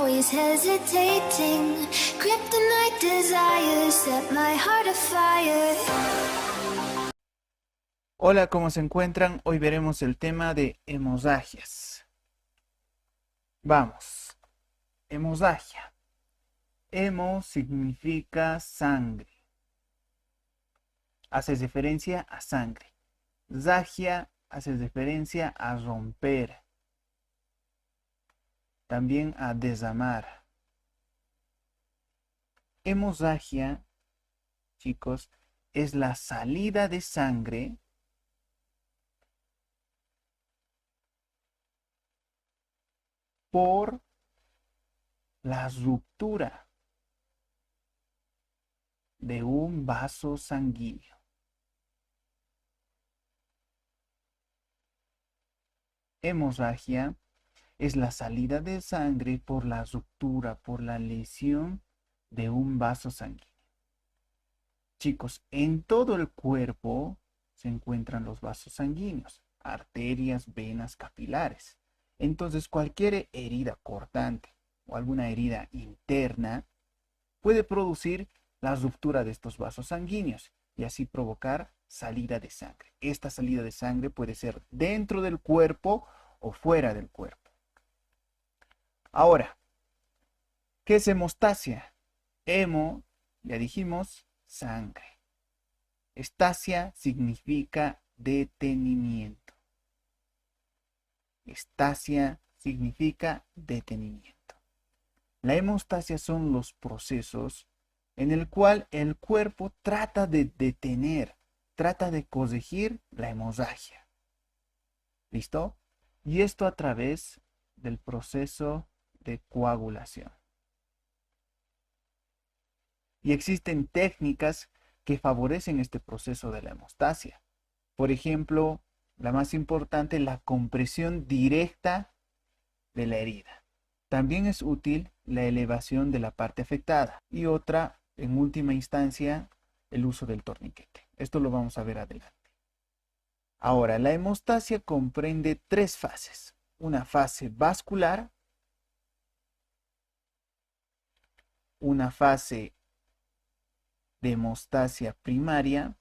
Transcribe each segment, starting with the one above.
always hesitating. Kryptonite desires set my heart afire. Hola, ¿cómo se encuentran? Hoy veremos el tema de hemodagias. Vamos. Hemodagia. Hemo significa sangre. Hace referencia a sangre. Dagia hace referencia a romper. También a desamar. Hemodagia, chicos, es la salida de sangre por la ruptura de un vaso sanguíneo. Hemorragia es la salida de sangre por la ruptura, por la lesión de un vaso sanguíneo. Chicos, en todo el cuerpo se encuentran los vasos sanguíneos, arterias, venas, capilares. Entonces, cualquier herida cortante o alguna herida interna puede producir la ruptura de estos vasos sanguíneos y así provocar salida de sangre. Esta salida de sangre puede ser dentro del cuerpo o fuera del cuerpo. Ahora, ¿qué es hemostasia? Hemo, ya dijimos, sangre. Estasia significa detenimiento. Estasia significa detenimiento. La hemostasia son los procesos en el cual el cuerpo trata de detener, trata de corregir la hemorragia. ¿Listo? Y esto a través del proceso de coagulación. Y existen técnicas que favorecen este proceso de la hemostasia. Por ejemplo, la más importante, la compresión directa de la herida. También es útil la elevación de la parte afectada y otra, en última instancia, el uso del torniquete. Esto lo vamos a ver adelante. Ahora, la hemostasia comprende tres fases. Una fase vascular, una fase de hemostasia primaria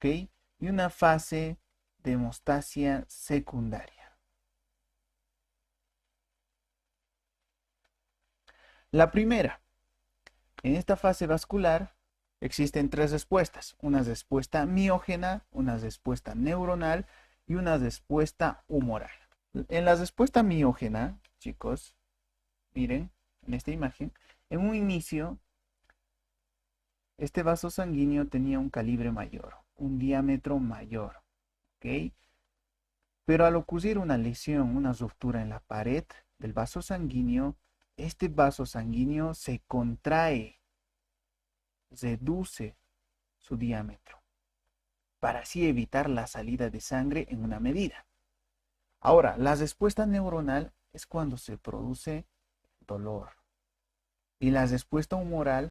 y una fase de hemostasia secundaria. La primera, en esta fase vascular existen tres respuestas: una respuesta miógena, una respuesta neuronal y una respuesta humoral. En la respuesta miógena, chicos, miren en esta imagen, en un inicio este vaso sanguíneo tenía un calibre mayor, un diámetro mayor, ¿ok? Pero al ocurrir una lesión, una ruptura en la pared del vaso sanguíneo, este vaso sanguíneo se contrae, reduce su diámetro, para así evitar la salida de sangre en una medida. Ahora, la respuesta neuronal es cuando se produce dolor. Y la respuesta humoral,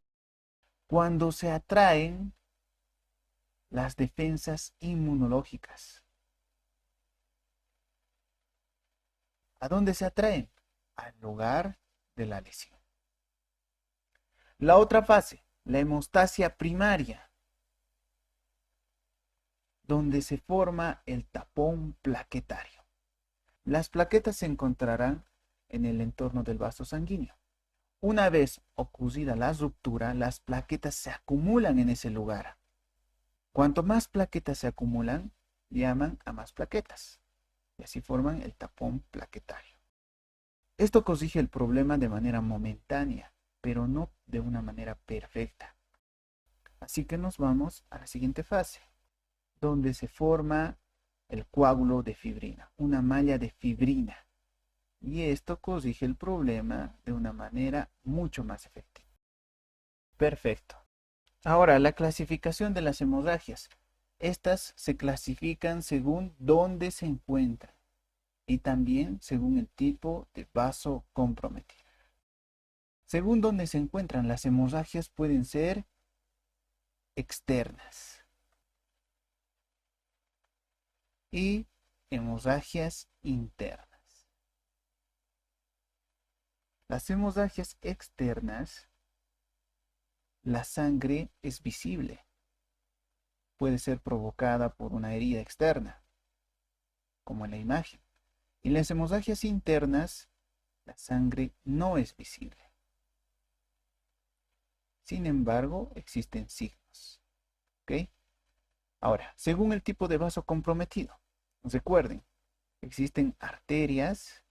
cuando se atraen las defensas inmunológicas. ¿A dónde se atraen? Al lugar de la lesión. La otra fase, la hemostasia primaria, donde se forma el tapón plaquetario. Las plaquetas se encontrarán en el entorno del vaso sanguíneo. Una vez ocurrida la ruptura, las plaquetas se acumulan en ese lugar. Cuanto más plaquetas se acumulan, llaman a más plaquetas. Y así forman el tapón plaquetario. Esto corrige el problema de manera momentánea, pero no de una manera perfecta. Así que nos vamos a la siguiente fase, donde se forma el coágulo de fibrina, una malla de fibrina. Y esto corrige el problema de una manera mucho más efectiva. Perfecto. Ahora, la clasificación de las hemorragias. Estas se clasifican según dónde se encuentran y también según el tipo de vaso comprometido. Según dónde se encuentran, las hemorragias pueden ser externas y hemorragias internas. Las hemorragias externas, la sangre es visible. Puede ser provocada por una herida externa, como en la imagen. Y las hemorragias internas, la sangre no es visible. Sin embargo, existen signos. ¿Ok? Ahora, según el tipo de vaso comprometido, recuerden, existen arterias,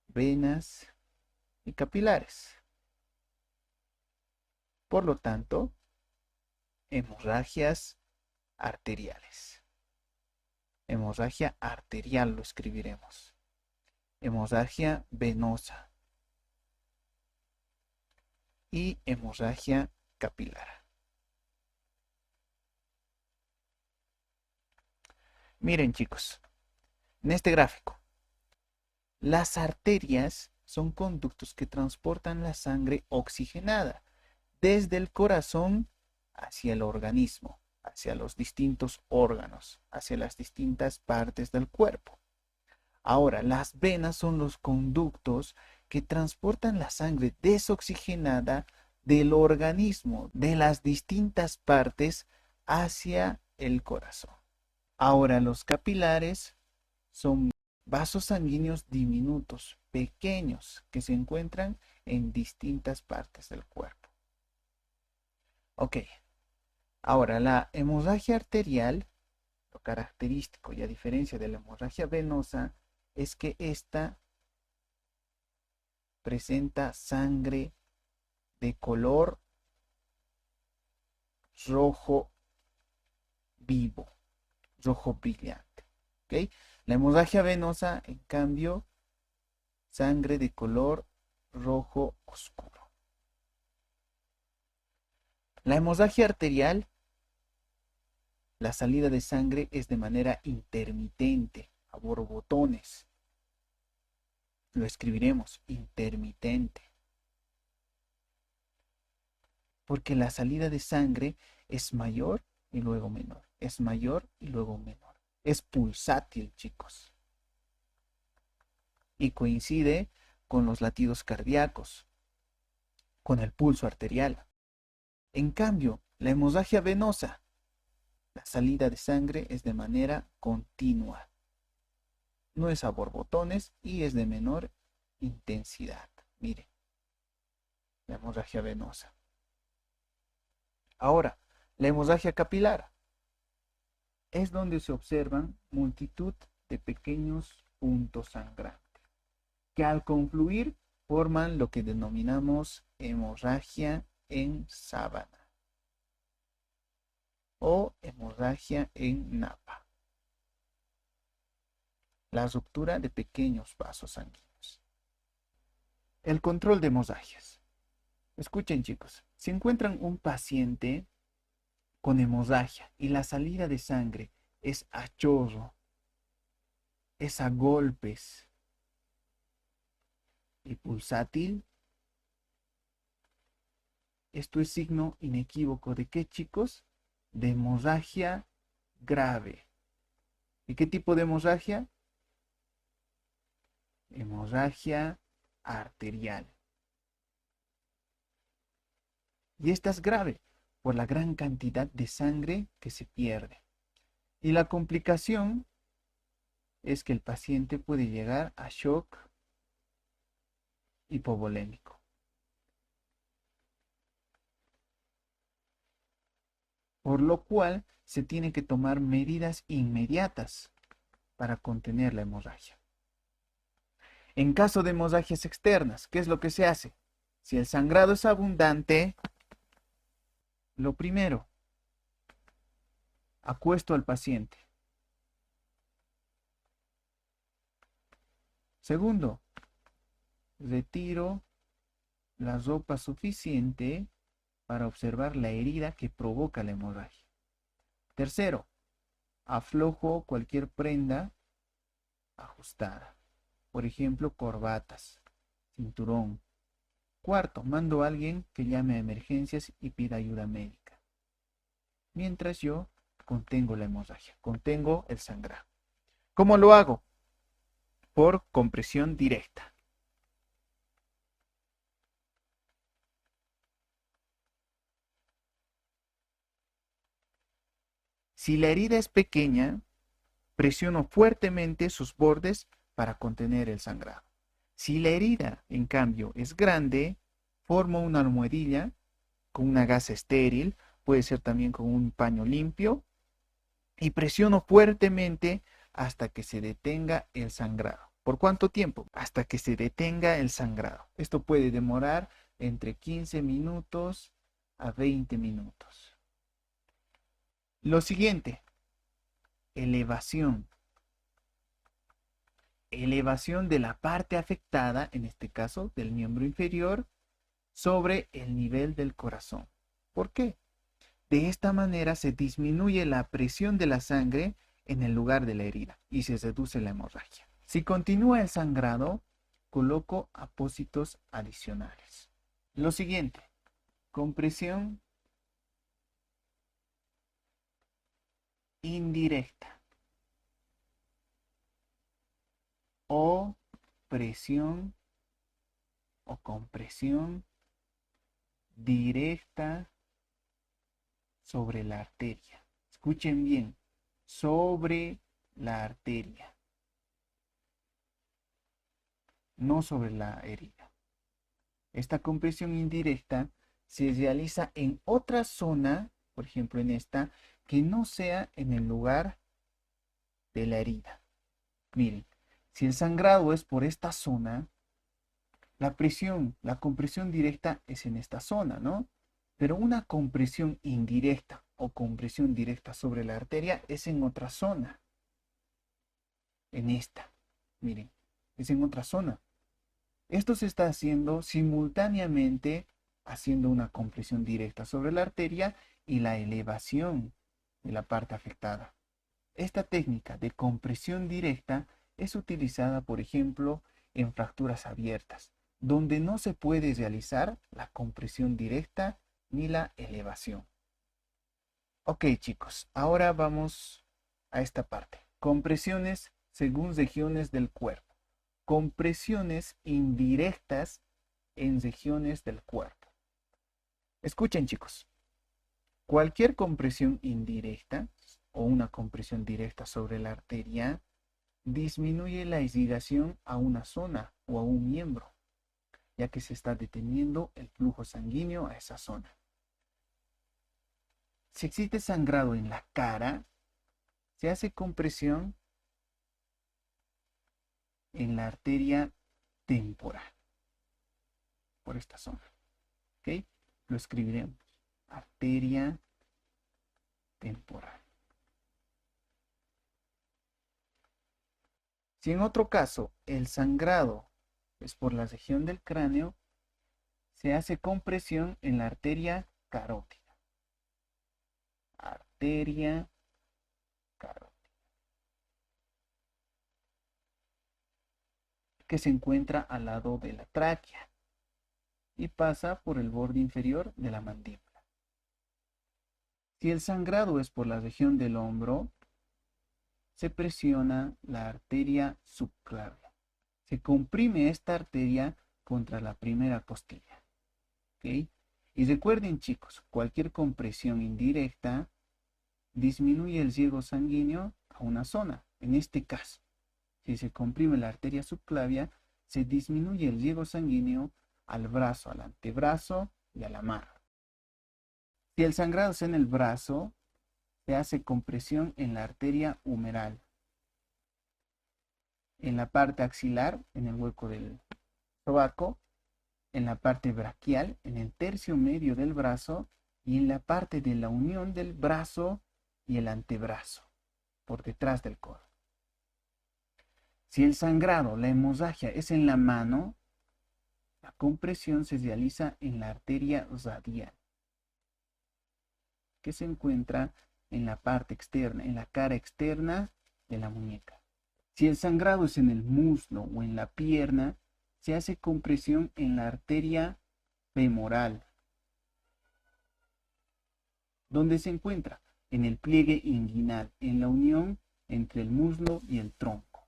venas y capilares. Por lo tanto, hemorragias arteriales. Hemorragia arterial lo escribiremos. Hemorragia venosa. Y hemorragia capilar. Miren, chicos, en este gráfico, las arterias son conductos que transportan la sangre oxigenada desde el corazón hacia el organismo, hacia los distintos órganos, hacia las distintas partes del cuerpo. Ahora, las venas son los conductos que transportan la sangre desoxigenada del organismo, de las distintas partes hacia el corazón. Ahora, los capilares son vasos sanguíneos diminutos, pequeños, que se encuentran en distintas partes del cuerpo. Ok, ahora la hemorragia arterial, lo característico y a diferencia de la hemorragia venosa, es que esta presenta sangre de color rojo vivo, rojo brillante. ¿Ok? La hemorragia venosa, en cambio, sangre de color rojo oscuro. La hemorragia arterial, la salida de sangre es de manera intermitente, a borbotones. Lo escribiremos, intermitente. Porque la salida de sangre es mayor y luego menor. Es mayor y luego menor. Es pulsátil, chicos. Y coincide con los latidos cardíacos, con el pulso arterial. En cambio, la hemorragia venosa, la salida de sangre es de manera continua. No es a borbotones y es de menor intensidad. Miren, la hemorragia venosa. Ahora, la hemorragia capilar es donde se observan multitud de pequeños puntos sangrantes que al confluir forman lo que denominamos hemorragia en sábana o hemorragia en napa. La ruptura de pequeños vasos sanguíneos. El control de hemorragias. Escuchen, chicos, si encuentran un paciente con hemorragia y la salida de sangre es a chorro, es a golpes y pulsátil, esto es signo inequívoco de qué, chicos, de hemorragia grave. ¿Y qué tipo de hemorragia? Hemorragia arterial. Y esta es grave por la gran cantidad de sangre que se pierde. Y la complicación es que el paciente puede llegar a shock hipovolémico. Por lo cual se tiene que tomar medidas inmediatas para contener la hemorragia. En caso de hemorragias externas, ¿qué es lo que se hace? Si el sangrado es abundante, lo primero, acuesto al paciente. Segundo, retiro la ropa suficiente para observar la herida que provoca la hemorragia. Tercero, aflojo cualquier prenda ajustada. Por ejemplo, corbatas, cinturón. Cuarto, mando a alguien que llame a emergencias y pida ayuda médica. Mientras yo contengo la hemorragia, contengo el sangrado. ¿Cómo lo hago? Por compresión directa. Si la herida es pequeña, presiono fuertemente sus bordes para contener el sangrado. Si la herida, en cambio, es grande, formo una almohadilla con una gasa estéril, puede ser también con un paño limpio, y presiono fuertemente hasta que se detenga el sangrado. ¿Por cuánto tiempo? Hasta que se detenga el sangrado. Esto puede demorar entre 15 minutos a 20 minutos. Lo siguiente, elevación. Elevación de la parte afectada, en este caso del miembro inferior, sobre el nivel del corazón. ¿Por qué? De esta manera se disminuye la presión de la sangre en el lugar de la herida y se reduce la hemorragia. Si continúa el sangrado, coloco apósitos adicionales. Lo siguiente, compresión indirecta o presión o compresión directa sobre la arteria. Escuchen bien, sobre la arteria, no sobre la herida. Esta compresión indirecta se realiza en otra zona, por ejemplo en esta, que no sea en el lugar de la herida. Miren, si el sangrado es por esta zona, la presión, la compresión directa es en esta zona, ¿no? Pero una compresión indirecta o compresión directa sobre la arteria es en otra zona. En esta, miren, es en otra zona. Esto se está haciendo simultáneamente, haciendo una compresión directa sobre la arteria y la elevación de la parte afectada. Esta técnica de compresión directa es utilizada, por ejemplo, en fracturas abiertas, donde no se puede realizar la compresión directa ni la elevación. Ok, chicos, ahora vamos a esta parte. Compresiones según regiones del cuerpo. Compresiones indirectas en regiones del cuerpo. Escuchen, chicos. Cualquier compresión indirecta o una compresión directa sobre la arteria disminuye la irrigación a una zona o a un miembro, ya que se está deteniendo el flujo sanguíneo a esa zona. Si existe sangrado en la cara, se hace compresión en la arteria temporal, por esta zona. ¿Ok? Lo escribiremos. Arteria temporal. Si en otro caso el sangrado es por la región del cráneo, se hace compresión en la arteria carótida. Arteria carótida, que se encuentra al lado de la tráquea y pasa por el borde inferior de la mandíbula. Si el sangrado es por la región del hombro, se presiona la arteria subclavia. Se comprime esta arteria contra la primera costilla. ¿Okay? Y recuerden, chicos, cualquier compresión indirecta disminuye el riego sanguíneo a una zona. En este caso, si se comprime la arteria subclavia, se disminuye el riego sanguíneo al brazo, al antebrazo y a la mano. Si el sangrado es en el brazo, se hace compresión en la arteria humeral, en la parte axilar, en el hueco del sobaco, en la parte braquial, en el tercio medio del brazo y en la parte de la unión del brazo y el antebrazo, por detrás del codo. Si el sangrado, la hemorragia es en la mano, la compresión se realiza en la arteria radial, que se encuentra en la parte externa, en la cara externa de la muñeca. Si el sangrado es en el muslo o en la pierna, se hace compresión en la arteria femoral, donde se encuentra en el pliegue inguinal, en la unión entre el muslo y el tronco.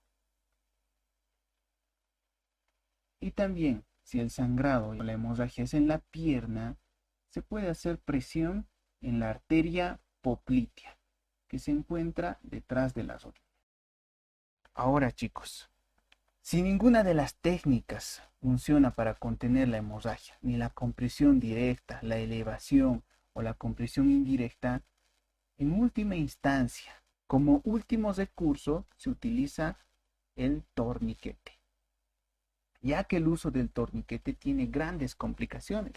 Y también, si el sangrado o la hemorragia es en la pierna, se puede hacer presión en la arteria poplitea, que se encuentra detrás de la rodilla. Ahora, chicos, si ninguna de las técnicas funciona para contener la hemorragia, ni la compresión directa, la elevación o la compresión indirecta, en última instancia, como último recurso, se utiliza el torniquete, ya que el uso del torniquete tiene grandes complicaciones.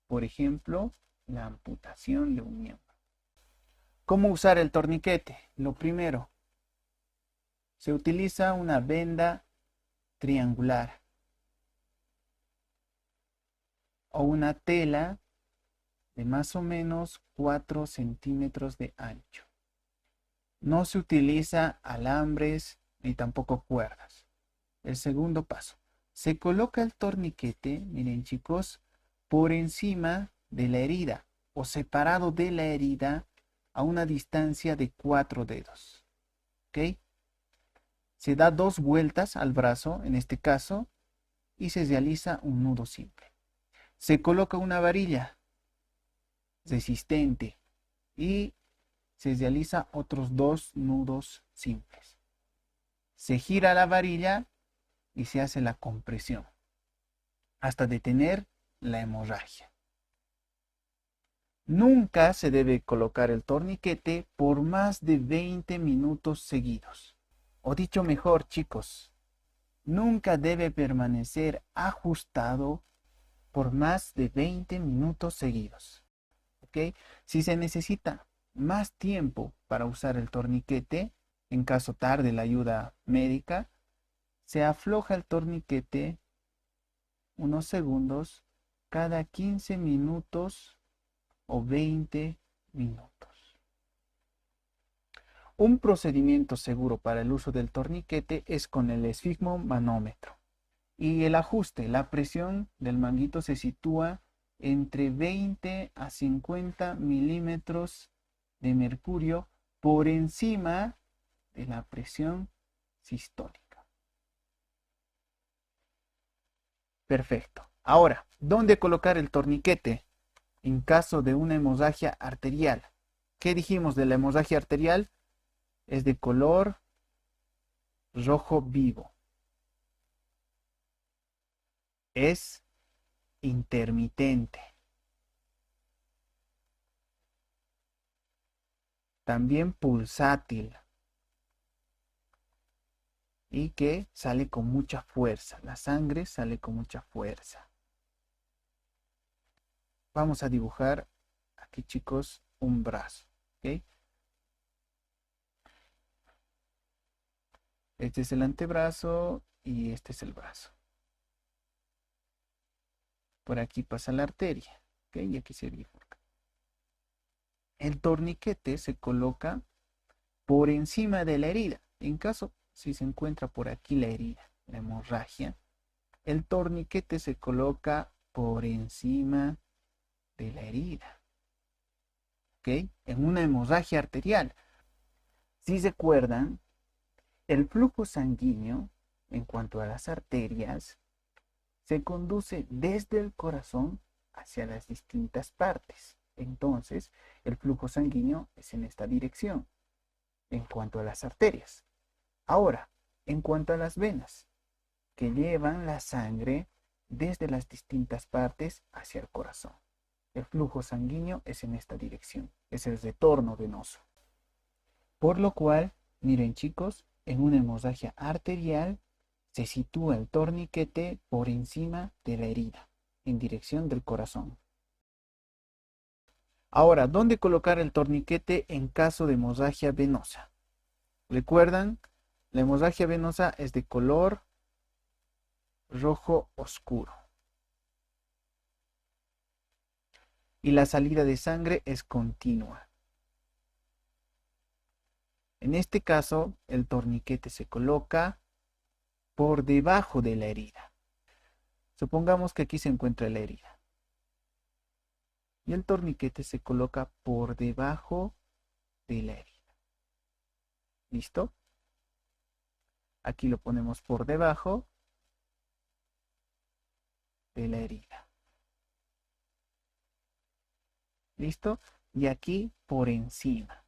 Por ejemplo, la amputación de un miembro. ¿Cómo usar el torniquete? Lo primero, se utiliza una venda triangular o una tela de más o menos 4 centímetros de ancho. No se utiliza alambres ni tampoco cuerdas. El segundo paso, se coloca el torniquete, miren chicos, por encima de la herida o separado de la herida a una distancia de 4 dedos. ¿Ok? Se da 2 vueltas al brazo, en este caso, y se realiza un nudo simple. Se coloca una varilla resistente y se realiza otros 2 nudos simples. Se gira la varilla y se hace la compresión hasta detener la hemorragia. Nunca se debe colocar el torniquete por más de 20 minutos seguidos. O dicho mejor, chicos, nunca debe permanecer ajustado por más de 20 minutos seguidos. ¿Ok? Si se necesita más tiempo para usar el torniquete, en caso tarde la ayuda médica, se afloja el torniquete unos segundos cada 15 minutos o 20 minutos. Un procedimiento seguro para el uso del torniquete es con el esfigmomanómetro. Y el ajuste, la presión del manguito se sitúa entre 20 a 50 milímetros de mercurio por encima de la presión sistólica. Perfecto. Ahora, ¿dónde colocar el torniquete en caso de una hemorragia arterial? ¿Qué dijimos de la hemorragia arterial? Es de color rojo vivo. Es intermitente. También pulsátil. Y que sale con mucha fuerza. La sangre sale con mucha fuerza. Vamos a dibujar aquí, chicos, un brazo. ¿Ok? Este es el antebrazo y este es el brazo. Por aquí pasa la arteria. ¿Ok? Y aquí se bifurca. El torniquete se coloca por encima de la herida. En caso, si se encuentra por aquí la herida, la hemorragia, el torniquete se coloca por encima de la herida. ¿Ok? En una hemorragia arterial. Si se acuerdan, el flujo sanguíneo, en cuanto a las arterias, se conduce desde el corazón hacia las distintas partes. Entonces, el flujo sanguíneo es en esta dirección, en cuanto a las arterias. Ahora, en cuanto a las venas, que llevan la sangre desde las distintas partes hacia el corazón. El flujo sanguíneo es en esta dirección, es el retorno venoso. Por lo cual, miren chicos, en una hemorragia arterial se sitúa el torniquete por encima de la herida, en dirección del corazón. Ahora, ¿dónde colocar el torniquete en caso de hemorragia venosa? ¿Recuerdan? La hemorragia venosa es de color rojo oscuro. Y la salida de sangre es continua. En este caso, el torniquete se coloca por debajo de la herida. Supongamos que aquí se encuentra la herida. Y el torniquete se coloca por debajo de la herida. ¿Listo? Aquí lo ponemos por debajo de la herida. ¿Listo? Y aquí por encima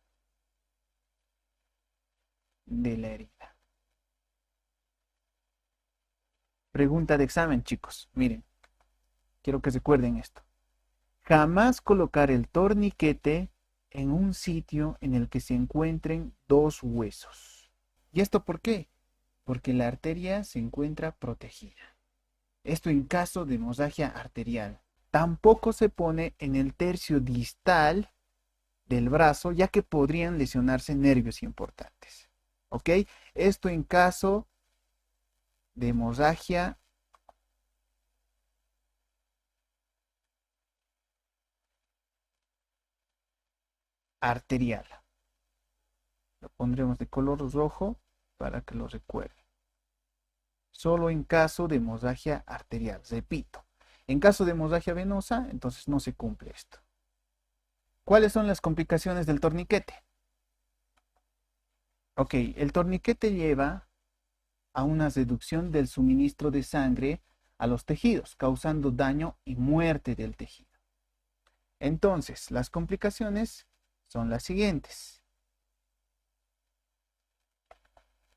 de la herida. Pregunta de examen, chicos. Miren, quiero que recuerden esto. Jamás colocar el torniquete en un sitio en el que se encuentren dos huesos. ¿Y esto por qué? Porque la arteria se encuentra protegida. Esto en caso de hemorragia arterial. Tampoco se pone en el tercio distal del brazo, ya que podrían lesionarse nervios importantes. ¿Ok? Esto en caso de hemorragia arterial. Lo pondremos de color rojo para que lo recuerden. Solo en caso de hemorragia arterial, repito. En caso de hemorragia venosa, entonces no se cumple esto. ¿Cuáles son las complicaciones del torniquete? Ok, el torniquete lleva a una reducción del suministro de sangre a los tejidos, causando daño y muerte del tejido. Entonces, las complicaciones son las siguientes.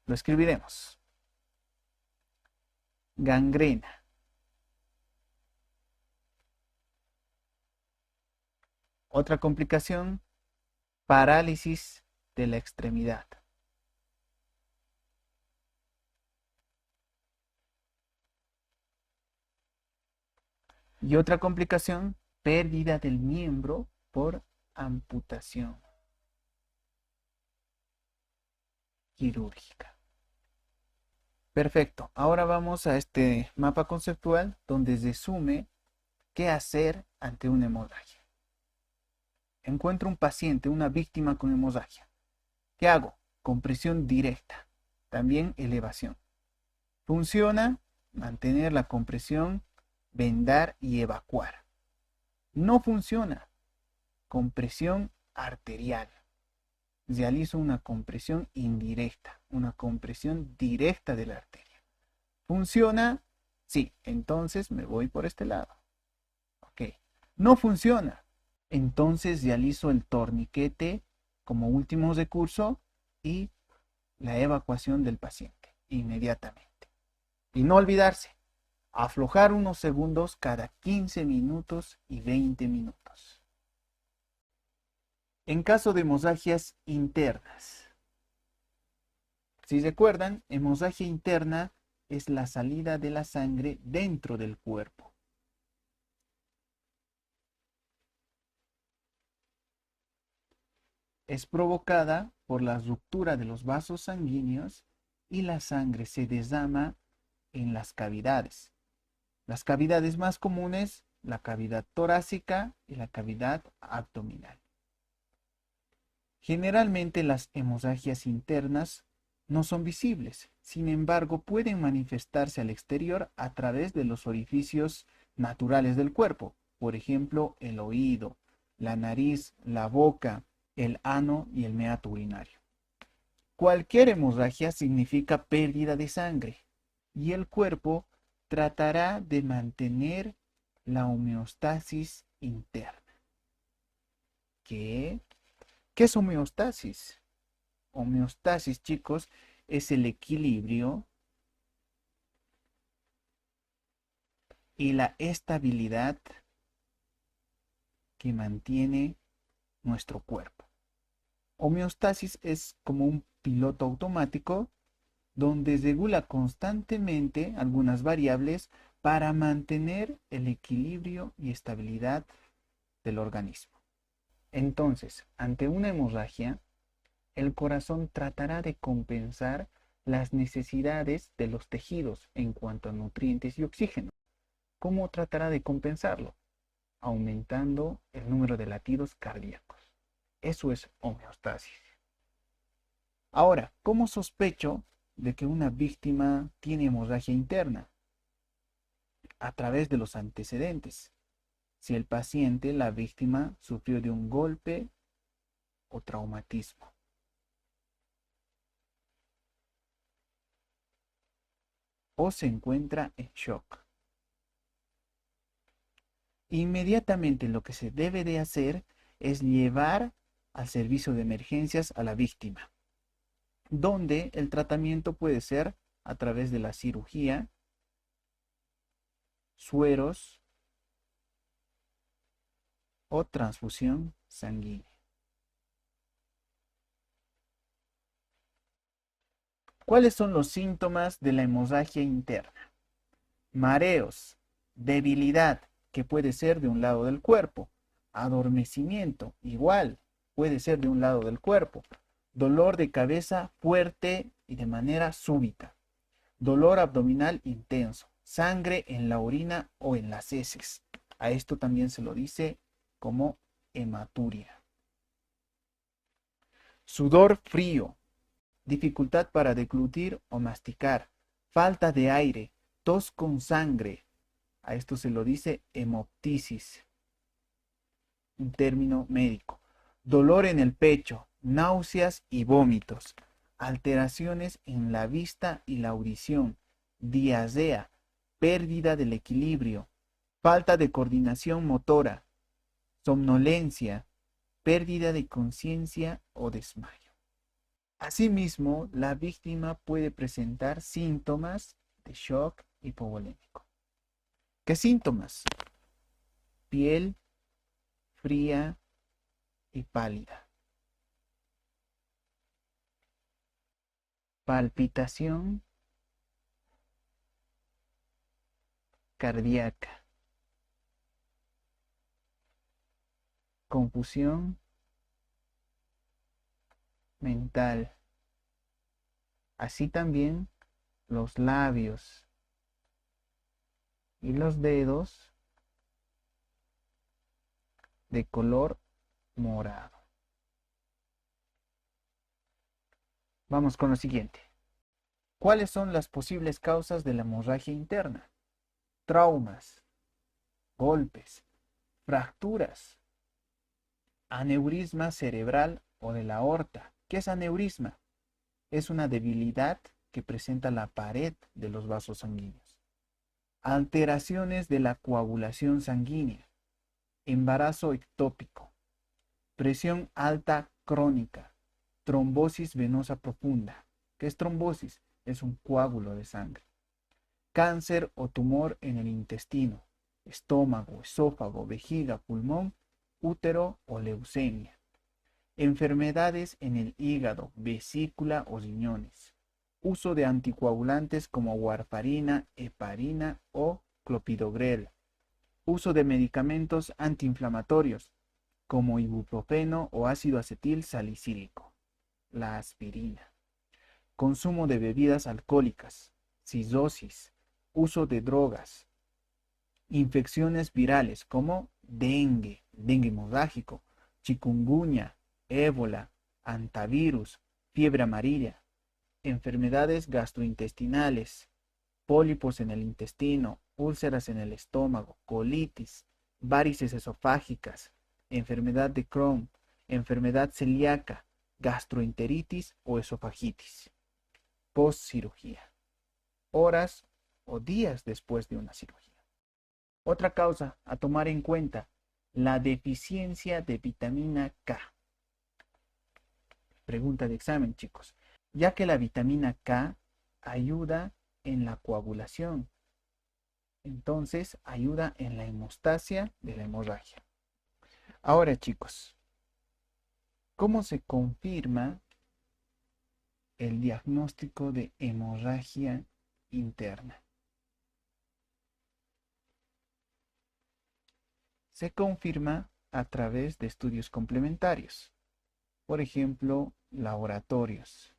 Lo escribiremos. Gangrena. Otra complicación, parálisis de la extremidad. Y otra complicación, pérdida del miembro por amputación quirúrgica. Perfecto. Ahora vamos a este mapa conceptual donde resume qué hacer ante una hemorragia. Encuentro un paciente, una víctima con hemorragia. ¿Qué hago? Compresión directa. También elevación. Funciona mantener la compresión, vendar y evacuar. No funciona. Compresión arterial. Realizo una compresión indirecta, una compresión directa de la arteria. ¿Funciona? Sí, entonces me voy por este lado. Ok. No funciona. Entonces realizo el torniquete como último recurso y la evacuación del paciente inmediatamente. Y no olvidarse, aflojar unos segundos cada 15 minutos y 20 minutos. En caso de hemorragias internas. Si recuerdan, hemorragia interna es la salida de la sangre dentro del cuerpo. Es provocada por la ruptura de los vasos sanguíneos y la sangre se derrama en las cavidades. Las cavidades más comunes, la cavidad torácica y la cavidad abdominal. Generalmente las hemorragias internas no son visibles, sin embargo pueden manifestarse al exterior a través de los orificios naturales del cuerpo, por ejemplo el oído, la nariz, la boca, el ano y el meato urinario. Cualquier hemorragia significa pérdida de sangre y el cuerpo tratará de mantener la homeostasis interna. ¿Qué es homeostasis? Homeostasis, chicos, es el equilibrio y la estabilidad que mantiene nuestro cuerpo. Homeostasis es como un piloto automático donde regula constantemente algunas variables para mantener el equilibrio y estabilidad del organismo. Entonces, ante una hemorragia, el corazón tratará de compensar las necesidades de los tejidos en cuanto a nutrientes y oxígeno. ¿Cómo tratará de compensarlo? Aumentando el número de latidos cardíacos. Eso es homeostasis. Ahora, ¿cómo sospecho de que una víctima tiene hemorragia interna? A través de los antecedentes. Si el paciente, la víctima, sufrió de un golpe o traumatismo. o se encuentra en shock. Inmediatamente lo que se debe de hacer es llevar al servicio de emergencias a la víctima, donde el tratamiento puede ser a través de la cirugía, sueros o transfusión sanguínea. ¿Cuáles son los síntomas de la hemorragia interna? Mareos, debilidad, que puede ser de un lado del cuerpo, adormecimiento, igual, puede ser de un lado del cuerpo, dolor de cabeza fuerte y de manera súbita, dolor abdominal intenso, sangre en la orina o en las heces. A esto también se lo dice como hematuria. Sudor frío, dificultad para deglutir o masticar, falta de aire, tos con sangre. A esto se lo dice hemoptisis, un término médico. Dolor en el pecho, náuseas y vómitos, alteraciones en la vista y la audición, diarrea, pérdida del equilibrio, falta de coordinación motora, somnolencia, pérdida de conciencia o desmayo. Asimismo, la víctima puede presentar síntomas de shock hipovolémico. ¿Qué síntomas? Piel fría y pálida. Palpitación cardíaca. Confusión mental. Así también los labios y los dedos de color morado. Vamos con lo siguiente. ¿Cuáles son las posibles causas de la hemorragia interna? Traumas, golpes, fracturas, aneurisma cerebral o de la aorta. ¿Qué es aneurisma? Es una debilidad que presenta la pared de los vasos sanguíneos. Alteraciones de la coagulación sanguínea, embarazo ectópico, presión alta crónica, trombosis venosa profunda. ¿Qué es trombosis? Es un coágulo de sangre. Cáncer o tumor en el intestino, estómago, esófago, vejiga, pulmón, útero o leucemia. Enfermedades en el hígado, vesícula o riñones. Uso de anticoagulantes como warfarina, heparina o clopidogrel. Uso de medicamentos antiinflamatorios como ibuprofeno o ácido acetil salicílico. La aspirina. Consumo de bebidas alcohólicas, cirrosis, uso de drogas, infecciones virales como dengue hemorrágico, chikungunya, ébola, antivirus, fiebre amarilla, enfermedades gastrointestinales, pólipos en el intestino, úlceras en el estómago, colitis, varices esofágicas, enfermedad de Crohn, enfermedad celíaca, gastroenteritis o esofagitis. Postcirugía. Horas o días después de una cirugía. Otra causa a tomar en cuenta, la deficiencia de vitamina K. Pregunta de examen, chicos. Ya que la vitamina K ayuda en la coagulación, entonces ayuda en la hemostasia de la hemorragia. Ahora, chicos, ¿cómo se confirma el diagnóstico de hemorragia interna? Se confirma a través de estudios complementarios, por ejemplo, laboratorios,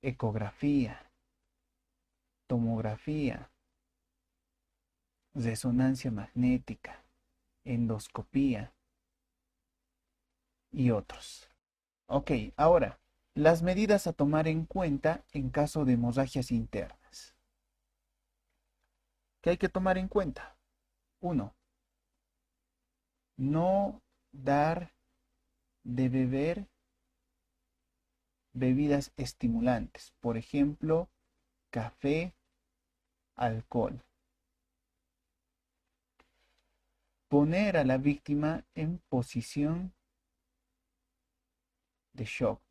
ecografía, tomografía, resonancia magnética, endoscopía y otros. Ok, ahora, las medidas a tomar en cuenta en caso de hemorragias internas. ¿Qué hay que tomar en cuenta? 1. No dar de beber bebidas estimulantes, por ejemplo, café alcohol. Poner a la víctima en posición de shock.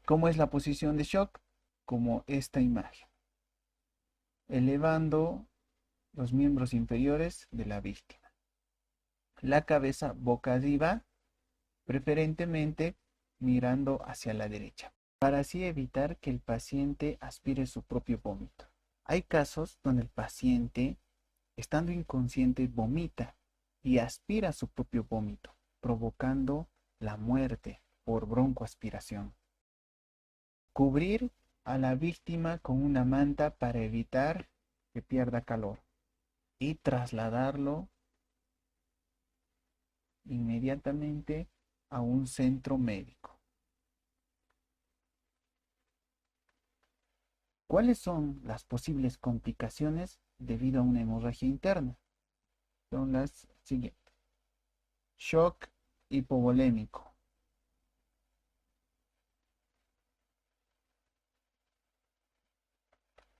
¿Cómo es la posición de shock? Como esta imagen, elevando los miembros inferiores de la víctima, la cabeza boca arriba, preferentemente mirando hacia la derecha, para así evitar que el paciente aspire su propio vómito. Hay casos donde el paciente, estando inconsciente, vomita y aspira su propio vómito, provocando la muerte por broncoaspiración. Cubrir a la víctima con una manta para evitar que pierda calor y trasladarlo inmediatamente a un centro médico. ¿Cuáles son las posibles complicaciones debido a una hemorragia interna? Son las siguientes. Shock hipovolémico.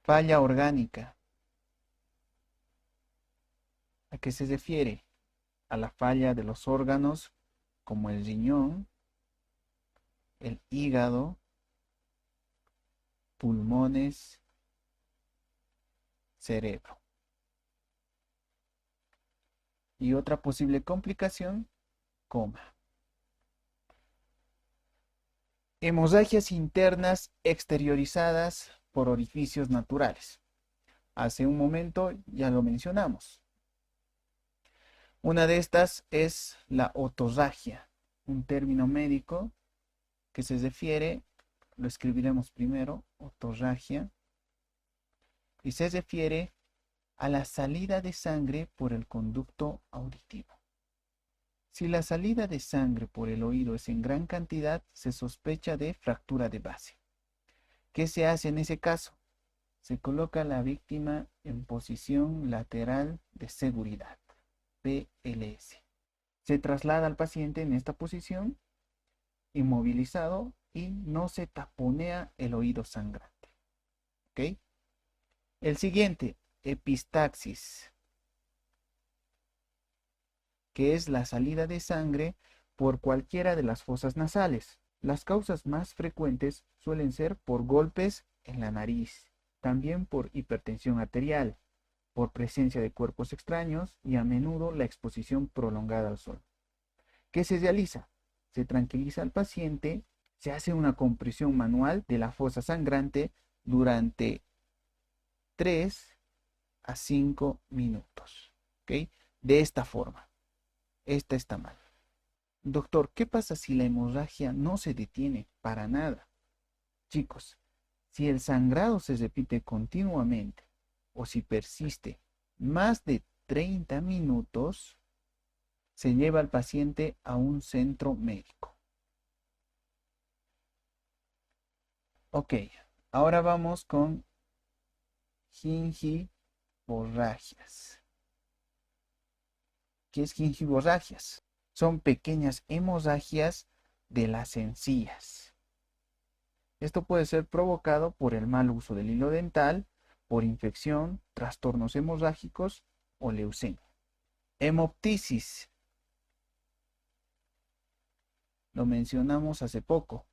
Falla orgánica. ¿A qué se refiere? A la falla de los órganos como el riñón, el hígado, pulmones, cerebro. Y otra posible complicación, coma. Hemorragias internas exteriorizadas por orificios naturales. Hace un momento ya lo mencionamos. Una de estas es la otorragia, un término médico que se refiere, lo escribiremos primero, otorragia, y se refiere a la salida de sangre por el conducto auditivo. Si la salida de sangre por el oído es en gran cantidad, se sospecha de fractura de base. ¿Qué se hace en ese caso? Se coloca a la víctima en posición lateral de seguridad, PLS. Se traslada al paciente en esta posición, inmovilizado, y no se taponea el oído sangrante. ¿Ok? El siguiente, epistaxis, que es la salida de sangre por cualquiera de las fosas nasales. Las causas más frecuentes suelen ser por golpes en la nariz, también por hipertensión arterial, por presencia de cuerpos extraños y a menudo la exposición prolongada al sol. ¿Qué se realiza? Se tranquiliza al paciente, se hace una compresión manual de la fosa sangrante durante 3 a 5 minutos. ¿Ok? De esta forma. Esta está mal. Doctor, ¿qué pasa si la hemorragia no se detiene para nada? Chicos, si el sangrado se repite continuamente o si persiste más de 30 minutos, se lleva al paciente a un centro médico. Ok, ahora vamos con gingivorragias. ¿Qué es gingivorragias? Son pequeñas hemorragias de las encías. Esto puede ser provocado por el mal uso del hilo dental, por infección, trastornos hemorrágicos o leucemia. Hemoptisis. Lo mencionamos hace poco.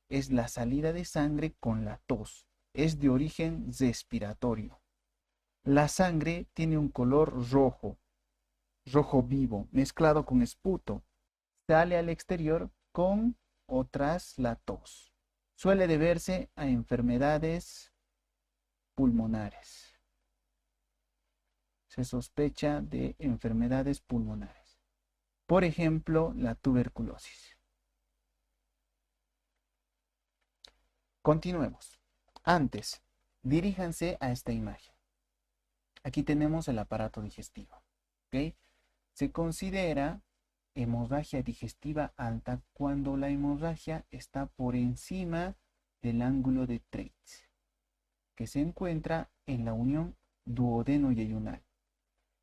Es la salida de sangre con la tos. Es de origen respiratorio. La sangre tiene un color rojo, rojo vivo, mezclado con esputo. Sale al exterior con o tras la tos. Suele deberse a enfermedades pulmonares. Se sospecha de enfermedades pulmonares. Por ejemplo, la tuberculosis. Continuemos. Antes, diríjanse a esta imagen. Aquí tenemos el aparato digestivo. ¿Ok? Se considera hemorragia digestiva alta cuando la hemorragia está por encima del ángulo de Treitz, que se encuentra en la unión duodeno-yeyunal.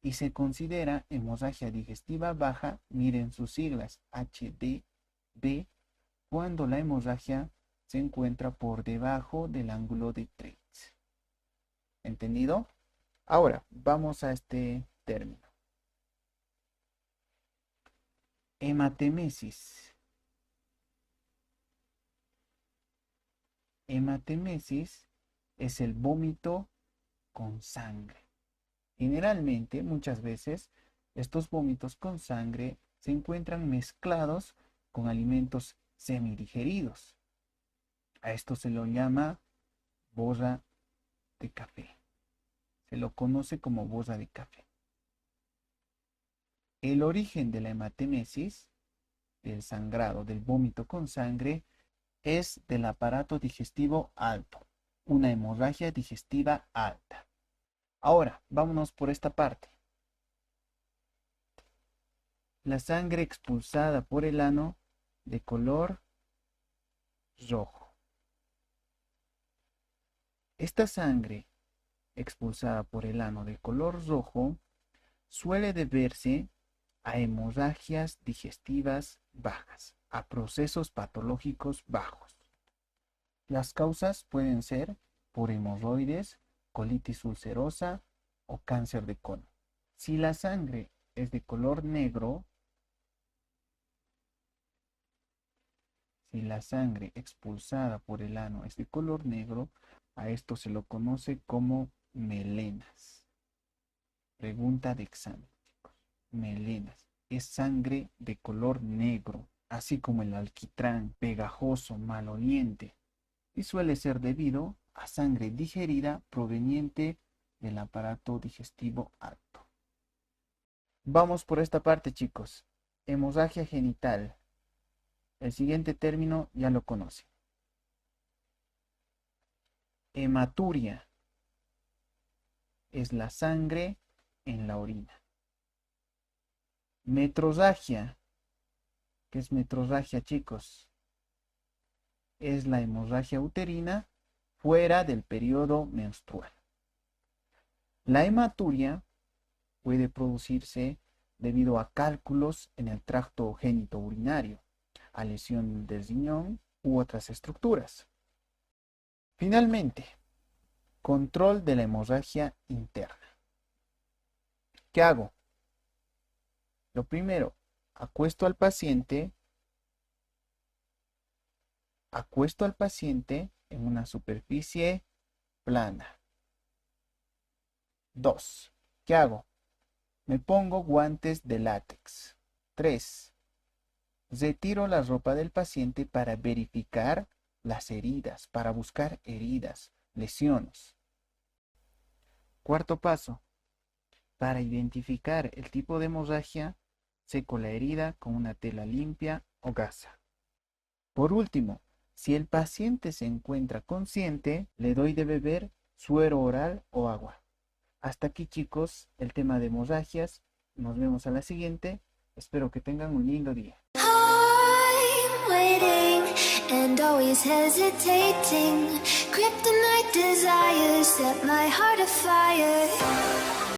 Y se considera hemorragia digestiva baja, miren sus siglas, HDB, cuando la hemorragia se encuentra por debajo del ángulo de Treitz. ¿Entendido? Ahora, vamos a este término. Hematemesis. Hematemesis es el vómito con sangre. Generalmente, muchas veces, estos vómitos con sangre se encuentran mezclados con alimentos semidigeridos. A esto se lo llama borra de café. Se lo conoce como borra de café. El origen de la hematemesis, del sangrado, del vómito con sangre, es del aparato digestivo alto, una hemorragia digestiva alta. Ahora, vámonos por esta parte. La sangre expulsada por el ano de color rojo. Esta sangre expulsada por el ano de color rojo suele deberse a hemorragias digestivas bajas, a procesos patológicos bajos. Las causas pueden ser por hemorroides, colitis ulcerosa o cáncer de colon. Si la sangre es de color negro, si la sangre expulsada por el ano es de color negro, a esto se lo conoce como melenas. Pregunta de examen, chicos. Melenas. Es sangre de color negro, así como el alquitrán, pegajoso, maloliente, y suele ser debido a sangre digerida proveniente del aparato digestivo alto. Vamos por esta parte, chicos. Hemorragia genital. El siguiente término ya lo conocen. Hematuria es la sangre en la orina. Metrorragia. ¿Qué es metrorragia, chicos? Es la hemorragia uterina fuera del periodo menstrual. La hematuria puede producirse debido a cálculos en el tracto genitourinario, a lesión del riñón u otras estructuras. Finalmente, control de la hemorragia interna. ¿Qué hago? Lo primero, acuesto al paciente en una superficie plana. 2. ¿Qué hago? Me pongo guantes de látex. 3. Retiro la ropa del paciente para verificar las heridas, para buscar heridas, lesiones. 4. paso. Para identificar el tipo de hemorragia, seco la herida con una tela limpia o gasa. Por último, si el paciente se encuentra consciente, le doy de beber suero oral o agua. Hasta aquí, chicos, el tema de hemorragias. Nos vemos a la siguiente. Espero que tengan un lindo día. I'm waiting and always hesitating. Kryptonite desires set my heart afire.